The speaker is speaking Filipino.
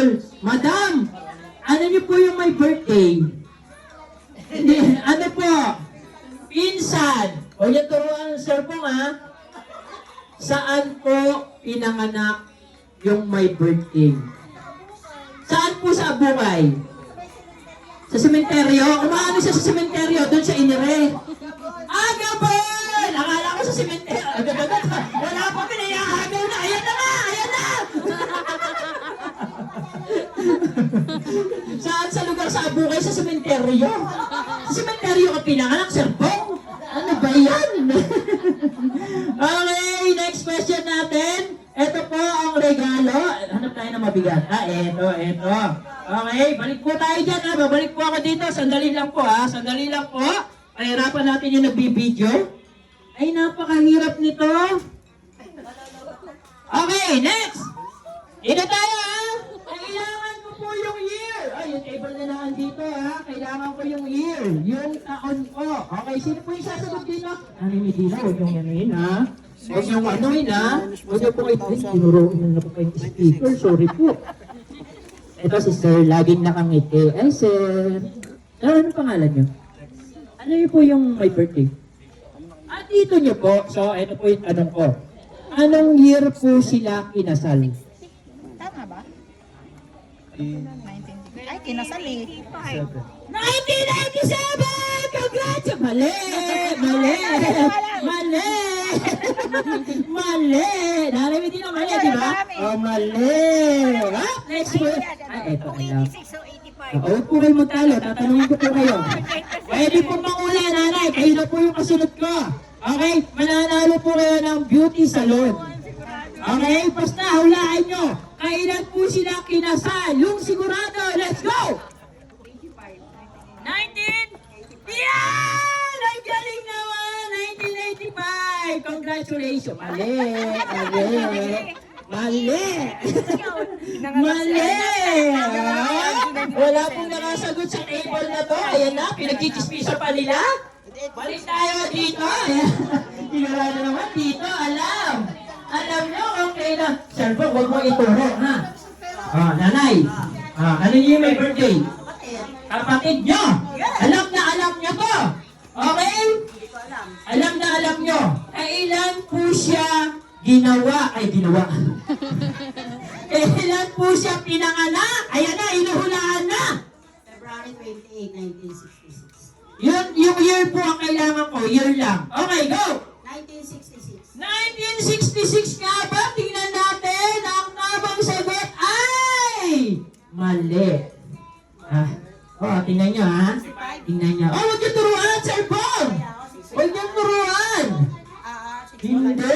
Idol. Madam, ano niyo po yung my birthday? Hindi, ano po? Pinsan. O yan, turuan, sir po ha. Saan po pinanganak yung my birthday? Saan po sa Abukay? Sa sementeryo? Umaano siya sa sementeryo? Doon sa Inire. Gabon! Akala ko sa sementeryo. Wala pa pinayahagaw na. Ayan na nga! Ayan na! Saan sa lugar sa Abukay? Sa sementeryo? Sa sementeryo ka pinanganak, Sir Bong? Ano ba yan? Okay, next question natin. Ito po ang regalo. Hanap tayo na mabigat. Ito. Okay, balik po tayo dyan ha. Babalik po ako dito. Sandali lang po ha. Sandali lang po. Pahirapan natin yung nagbibideo. Ay, napakahirap nito. Okay, next. Dito tayo ha. Kailangan ko po yung year. Ay, yung table na lang dito ha. Kailangan ko yung year. Yung taon ko. Okay, sino po yung sasagot dito? Nanimidila, huwag yung yanuin ha. Huwag yung anuin ha. Huwag yung po ito. Tinuruin na po kayong speaker. Sorry po. Ito si Sir, laging nakangiti. Ay, Sir. Ano pangalan nyo? Ano yun po yung my birthday? Dito nyo po. So, ito po yung tanong ko. Anong year po sila kinasal? Tama ba? 19... Ay, kinasal eh. 1997! Congrats! Mali! Narinig din ang mali, di ba? Mali! Next po. Ito, alam. 86 o 85. Huwag po kayo magtalo, tatanungin ko po kayo. Pwede po mangula, nanay. Kayo na po yung kasunod ko. Okay? Mananalo po kayo ng beauty salon. Okay? Basta, hulaan nyo. Kailan po sila kinasal? Yung sigurado, let's go! 19... Yan! Ang galing naman! 1985! Congratulations! Mali! Wala pong nakasagot sa table na to. Ayan na, pinagchichismisa pa nila. Balik tayo dito. Tinarado naman dito, alam. Alam nyo, okay na. Sir po, huwag mo ituro, ha? Nanay, ano yung may birthday? Kapatid nyo. Alam nyo to. Okay? Alam nyo. Kailan po siya ginawa? Kailan po siya pinanganak? Ayan na, inuhulaan na. February 28, 1966. Yung year po ang kailangan ko. Year lang. Okay, go! 1966. 1966 nga ba? Tingnan natin. Ang tamang sagot ay mali. Tingnan nyo ha. Tingnan nyo. Huwag yung turuan, Sir Bob! Huwag yung turuan! Hindi.